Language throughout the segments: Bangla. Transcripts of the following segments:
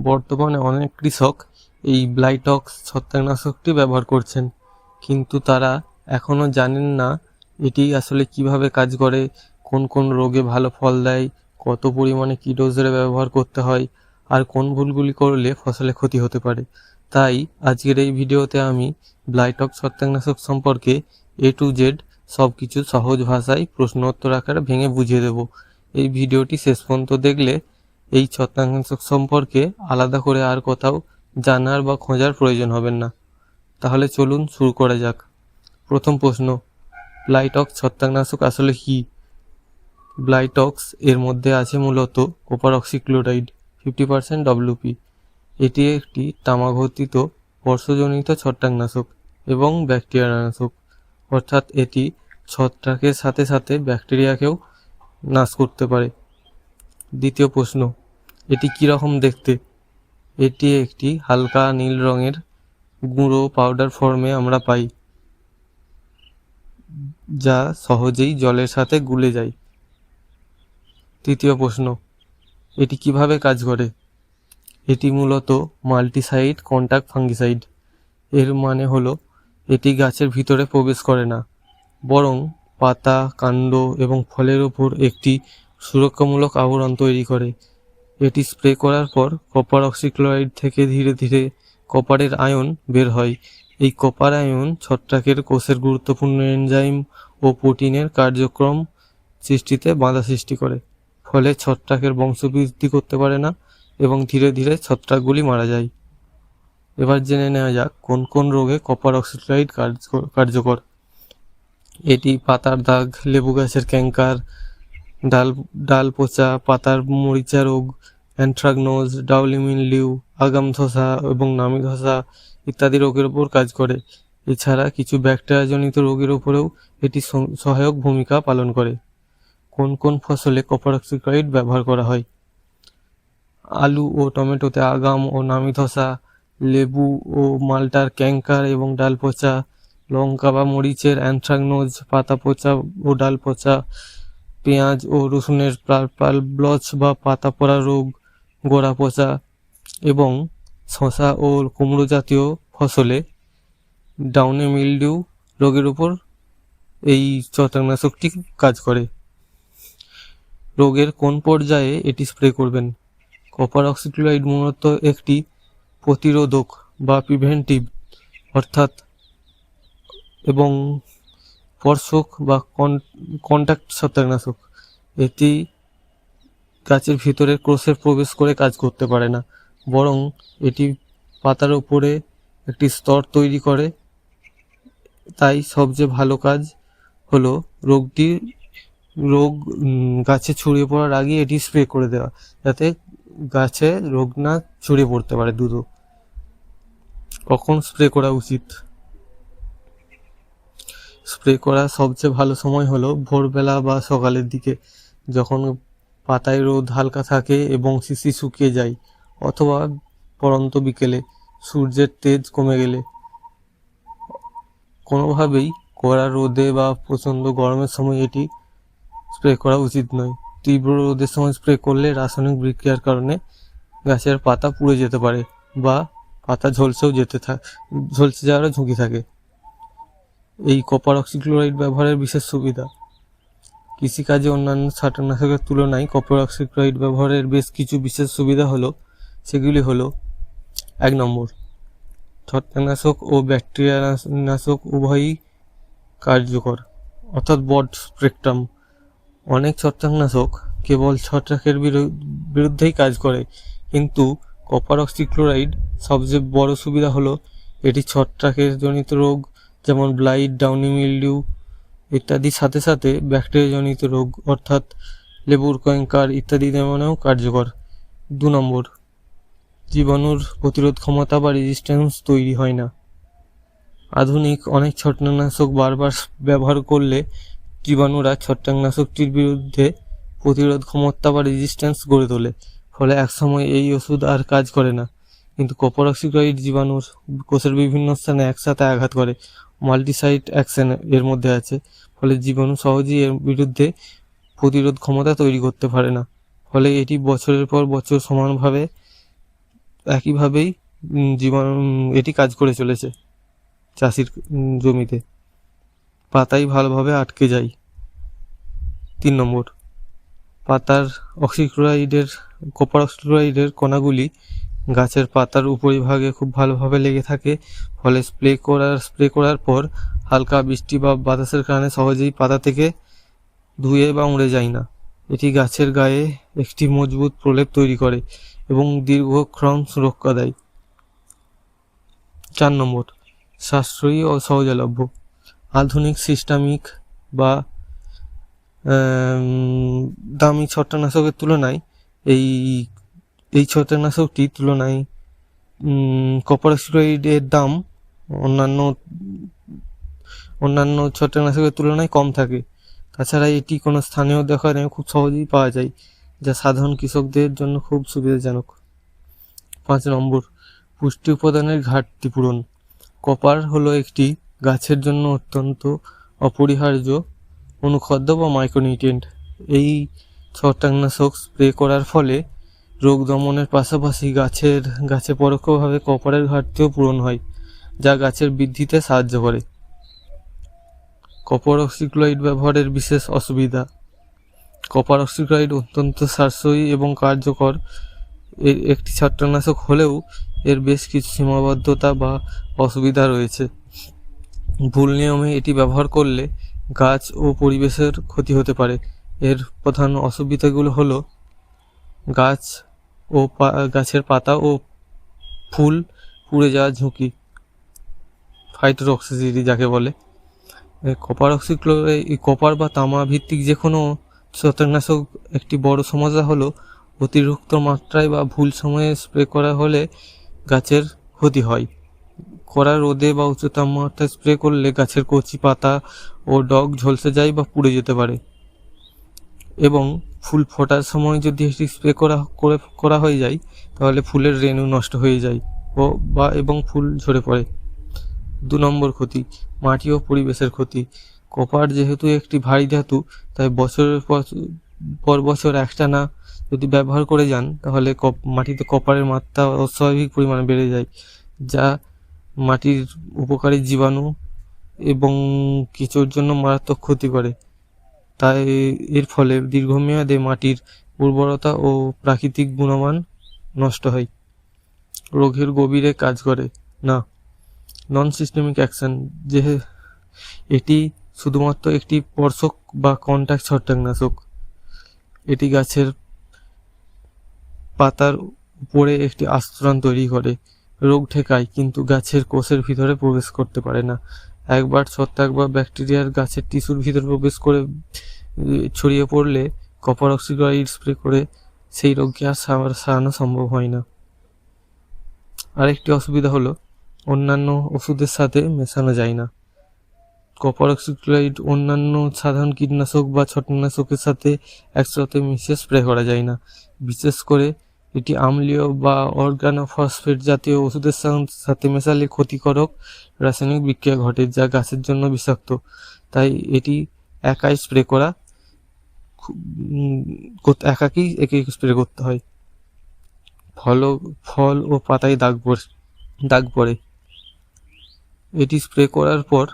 বর্তমানে অনেক কৃষক এই ব্লাইটক্স ছত্রাকনাশকটি ব্যবহার করছেন, কিন্তু তারা এখনও জানেন না এটি আসলে কিভাবে কাজ করে, কোন কোন রোগে ভালো ফল দেয়, কত পরিমাণে কী ডোজে ব্যবহার করতে হয়, আর কোন ভুলগুলি করলে ফসলে ক্ষতি হতে পারে। তাই আজকের এই ভিডিওতে আমি ব্লাইটক্স ছত্রাকনাশক সম্পর্কে A to Z সব কিছু সহজ ভাষায় প্রশ্ন উত্তর আকারে ভেঙে বুঝিয়ে দেব। এই ভিডিওটি শেষ পর্যন্ত দেখলে এই ছত্রাকনাশক সম্পর্কে আলাদা করে আর কোথাও জানার বা খোঁজার প্রয়োজন হবে না। তাহলে চলুন শুরু করা যাক। প্রথম প্রশ্ন, ব্লাইটক্স ছত্রাকনাশক আসলে কি? ব্লাইটক্স এর মধ্যে আছে মূলত কপার অক্সিক্লোরাইড 50% WP। এটি একটি তামাঘটিত বর্ষজনিত ছত্রাকনাশক এবং ব্যাকটেরিয়ানাশক, অর্থাৎ এটি ছত্রাকের সাথে সাথে ব্যাকটেরিয়াকেও নাশ করতে পারে। দ্বিতীয় প্রশ্ন, এটি কীরকম দেখতে? এটি একটি হালকা নীল রঙের গুঁড়ো পাউডার ফর্মে আমরা পাই, যা সহজেই জলের সাথে গুলে যায়। তৃতীয় প্রশ্ন, এটি কিভাবে কাজ করে? এটি মূলত মাল্টিসাইট কন্ট্যাক্ট ফাঙ্গিসাইড। এর মানে হলো এটি গাছের ভিতরে প্রবেশ করে না, বরং পাতা, কাণ্ড এবং ফলের উপর একটি সুরক্ষামূলক আবরণ তৈরি করে। এটি স্প্রে করার পর কপার অক্সিক্লোরাইড থেকে ধীরে ধীরে কপারের আয়ন বের হয়। এই কপার আয়ন ছত্রাকের কোষের গুরুত্বপূর্ণ এনজাইম ও প্রোটিনের কার্যক্রম সৃষ্টিতে বাধা সৃষ্টি করে, ফলে ছত্রাকের বংশবৃদ্ধি করতে পারে না এবং ধীরে ধীরে ছত্রাকগুলি মারা যায়। এবার জেনে নেওয়া যাক কোন কোন রোগে কপার অক্সিক্লোরাইড কার্যকর। এটি পাতার দাগ, লেবু গাছের ক্যাঙ্কার, ডাল পচা, পাতার মরিচা রোগ, অ্যানথ্রাকনোজ, ডাউলি মিলডিউ, আগাম ধসা এবং নামি ধসা ইত্যাদি রোগের উপর কাজ করে। এছাড়া কিছু ব্যাকটেরিয়াজনিত রোগের উপরেও এটি সহায়ক ভূমিকা পালন করে। কোন কোন ফসলে কপার অক্সিক্লোরাইড ব্যবহার করা হয়? আলু ও টমেটোতে আগাম ও নামি ধসা, লেবু ও মাল্টার ক্যাঙ্কার এবং ডাল পচা, লঙ্কা বা মরিচের অ্যানথ্রাকনোজ, পাতা পচা ও ডাল পচা, পেঁয়াজ ও রসুনের পার্পল ব্লচ বা পাতা পড়া রোগ, গোড়া পচা, এবং শসা ও কুমড়ো জাতীয় ফসলে ডাউনি মিলডিউ রোগের উপর এই ছত্রাকনাশকটি কাজ করে। রোগের কোন পর্যায়ে এটি স্প্রে করবেন? কপার অক্সিক্লোরাইড মূলত একটি প্রতিরোধক বা প্রিভেন্টিভ অর্থাৎ এবং স্পর্শক বা কন্ট্যাক্ট ছত্রাকনাশক। এটি গাছের ভিতরে কোষে প্রবেশ করে কাজ করতে পারে না, বরং এটি পাতার উপরে একটি স্তর তৈরি করে। তাই সবচেয়ে ভালো কাজ হলো রোগ গাছে ছড়িয়ে পড়ার আগে এটি স্প্রে করে দেওয়া, যাতে গাছে রোগ না ছড়িয়ে পড়তে পারে দ্রুত। কখন স্প্রে করা উচিত? স্প্রে করার সবচেয়ে ভালো সময় হলো ভোরবেলা বা সকালের দিকে, যখন পাতায় রোদ হালকা থাকে এবং শিশি শুকিয়ে যায়, অথবা পরন্ত বিকেলে সূর্যের তেজ কমে গেলে। কোনোভাবেই কড়া রোদে বা প্রচণ্ড গরমের সময় এটি স্প্রে করা উচিত নয়। তীব্র রোদের সময় স্প্রে করলে রাসায়নিক বিক্রিয়ার কারণে গাছের পাতা পুড়ে যেতে পারে বা পাতা ঝলসে যাওয়ার ঝুঁকি থাকে। এই কপার অক্সিক্লোরাইড ব্যবহারের বিশেষ সুবিধা। কৃষিকাজে অন্যান্য ছত্রাকনাশকের তুলনায় কপার অক্সিক্লোরাইড ব্যবহারের বেশ কিছু বিশেষ সুবিধা সেগুলি হলো: 1 নম্বর, ছত্রাকনাশক ও ব্যাকটেরিয়ানাশক উভয়ই কার্যকর, অর্থাৎ ব্রড স্পেকট্রাম। অনেক ছত্রাকনাশক কেবল ছত্রাকের বিরুদ্ধেই কাজ করে, কিন্তু কপার অক্সিক্লোরাইড সবচেয়ে বড় সুবিধা হলো এটি ছত্রাকের জনিত রোগ যেমন ব্লাইট, ডাউনি মিলডিউ ইত্যাদির সাথে সাথে ব্যাকটেরিয়াজনিত রোগ অর্থাৎ লেবুর ক্যাঙ্কার ইত্যাদি দমনেও কার্যকর। 2 নম্বর, জীবাণুর প্রতিরোধ ক্ষমতা বা রেজিস্ট্যান্স তৈরি হয় না। আধুনিক অনেক ছত্রাকনাশক বারবার ব্যবহার করলে জীবাণুরা ছত্রাকনাশকটির বিরুদ্ধে প্রতিরোধ ক্ষমতা বা রেজিস্ট্যান্স গড়ে তোলে, ফলে একসময় এই ওষুধ আর কাজ করে না। কিন্তু কপার অক্সিক্লোরাইড জীবাণুর কোষের বিভিন্ন স্থানে একসাথে আঘাত করে, মাল্টিসাইট অ্যাকশন এর মধ্যে আছে, ফলে জীবাণু সহজেই এর বিরুদ্ধে প্রতিরোধ ক্ষমতা তৈরি করতে পারে না। ফলে এটি বছরের পর বছর সমানভাবে একইভাবেই এটি কাজ করে চলেছে চাষির জমিতে। পাতাই ভালোভাবে আটকে যায়। 3 নম্বর, পাতার কপার অক্সিক্লোরাইডের কণাগুলি গাছের পাতার উপরিভাগে খুব ভালোভাবে লেগে থাকে, ফলে স্প্রে করার পর হালকা বৃষ্টি বা বাতাসের কারণে সহজেই পাতা থেকে ধুয়ে বা উড়ে যায় না। এটি গাছের গায়ে একটি মজবুত প্রলেপ তৈরি করে এবং দীর্ঘক্ষণ সুরক্ষা দেয়। 4 নম্বর, সাশ্রয়ী ও সহজলভ্য। আধুনিক সিস্টেমিক বা দামি ছত্রাকনাশকের তুলনায় এই ছত্রাকনাশকটির তুলনায় কপার অক্সিক্লোরাইডের দাম অন্যান্য ছত্রাকনাশকের তুলনায় কম থাকে। তাছাড়া এটি কোনো স্থানীয় দোকানে খুব সহজেই পাওয়া যায়, যা সাধারণ কৃষকদের জন্য খুব সুবিধাজনক। 5 নম্বর, পুষ্টি উপাদানের ঘাটতি পূরণ। কপার হলো একটি গাছের জন্য অত্যন্ত অপরিহার্য অনুখাদ্য বা মাইক্রোনিউট্রিয়েন্ট। এই ছত্রাকনাশক স্প্রে করার ফলে রোগ দমনের পাশাপাশি গাছে পরোক্ষভাবে কপারের ঘাটতিও পূরণ হয়, যা গাছের বৃদ্ধিতে সাহায্য করে। কপার অক্সিক্লোরাইড ব্যবহারের বিশেষ অসুবিধা। কপার অক্সিক্লোরাইড অত্যন্ত সাশ্রয়ী এবং কার্যকর একটি ছত্রাকনাশক হলেও এর বেশ কিছু সীমাবদ্ধতা বা অসুবিধা রয়েছে। ভুল নিয়মে এটি ব্যবহার করলে গাছ ও পরিবেশের ক্ষতি হতে পারে। এর প্রধান অসুবিধাগুলো হলো গাছের পাতা ও ফুল পুড়ে যাওয়ার ঝুঁকি, ফাইটোটক্সিসিটি যাকে বলে। কপার বা তামা ভিত্তিক যে কোনো ছত্রাকনাশক একটি বড় সমস্যা হলো অতিরিক্ত মাত্রায় বা ভুল সময়ে স্প্রে করা হলে গাছের ক্ষতি হয়। কড়া রোদে বা উচ্চ তাপমাত্রায় স্প্রে করলে গাছের কচি পাতা ও ডগ ঝলসে যায় বা পুড়ে যেতে পারে। এবং ফুল ফোটার সময় যদি এটি স্প্রে করা হয়ে যায়, তাহলে ফুলের রেণু নষ্ট হয়ে যায় এবং ফুল ঝরে পড়ে। 2 নম্বর ক্ষতি, মাটি ও পরিবেশের ক্ষতি। কপার যেহেতু একটি ভারী ধাতু, তাই বছরের পর বছর একটানা যদি ব্যবহার করে যান, তাহলে মাটিতে কপারের মাত্রা অস্বাভাবিক পরিমাণে বেড়ে যায়, যা মাটির উপকারী জীবাণু এবং কেঁচোর জন্য মারাত্মক ক্ষতি করে। তাই এর ফলে দীর্ঘমেয়াদে মাটির উর্বরতা ও প্রাকৃতিক গুণমান নষ্ট হয়। রোগের গভীরে কাজ করে না। নন সিস্টেমিক অ্যাকশন, এটি শুধুমাত্র একটি স্পর্শক বা কন্টাক্ট ছত্রাকনাশক। এটি গাছের পাতার উপরে একটি আস্তরণ তৈরি করে, রোগ ঠেকায়, কিন্তু গাছের কোষের ভিতরে প্রবেশ করতে পারে না। একবার ছত্রাক বা ব্যাকটেরিয়ার গাছের টিস্যুর ভিতরে প্রবেশ করে ছড়িয়ে পড়লে কপার অক্সিক্লোরাইড স্প্রে করে সেই রোগকে আর সারানো সম্ভব হয় না। আরেকটি অসুবিধা হলো অন্যান্য ওষুধের সাথে মেশানো যায় না। কপার অক্সিক্লোরাইড অন্যান্য সাধারণ কীটনাশক বা ছত্রাকনাশকের সাথে একসাথে মিশিয়ে স্প্রে করা যায় না। বিশেষ করে এটি আম্লীয় বা অর্গানোফসফেট জাতীয় ওষুধের সাথে মেশালে ক্ষতিকারক রাসায়নিক বিক্রিয়া ঘটে, যা গাছের জন্য বিষাক্ত। তাই এটি একাই স্প্রে করতে হয়। ফল ও পাতায় দাগ পড়ে। এটি স্প্রে করার পর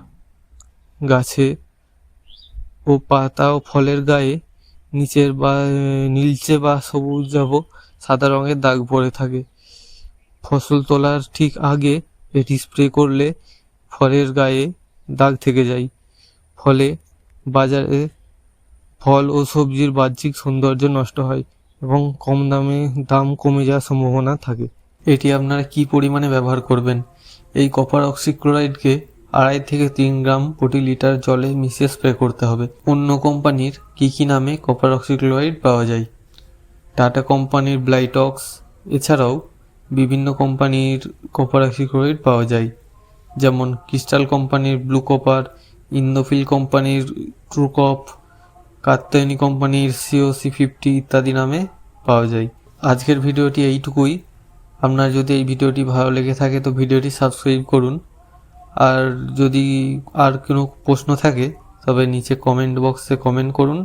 গাছে ও পাতা ও ফলের গায়ে নীলচে বা সবুজ সাদা রঙের দাগ পড়ে থাকে। ফসল তোলার ঠিক আগে এটি স্প্রে করলে ফলের গায়ে দাগ থেকে যায়, ফলে বাজারে ফল ও সবজির বাহ্যিক সৌন্দর্য নষ্ট হয় এবং দাম কমে যাওয়ার সম্ভাবনা থাকে। এটি আপনারা কি পরিমাণে ব্যবহার করবেন? এই কপার অক্সিক্লোরাইডকে 2.5 থেকে 3 গ্রাম প্রতি লিটার জলে মিশিয়ে স্প্রে করতে হবে। অন্য কোম্পানির কি নামে কপার অক্সিক্লোরাইড পাওয়া যায়? টাটা কোম্পানির ব্লাইটক্স, এছাড়াও বিভিন্ন কোম্পানির কপার অক্সিক্লোরাইড পাওয়া যায়, যেমন ক্রিস্টাল কোম্পানির ব্লু কপার, ইন্দোফিল কোম্পানির ট্রুকপ, কাত্যায়নী কোম্পানির COC50 ইত্যাদি নামে পাওয়া যায়। আজকের ভিডিওটি এইটুকুই। আপনার যদি এই ভিডিওটি ভালো লেগে থাকে তো ভিডিওটি সাবস্ক্রাইব করুন, আর যদি আর কোনো প্রশ্ন থাকে তবে নিচে কমেন্ট বক্সে কমেন্ট করুন।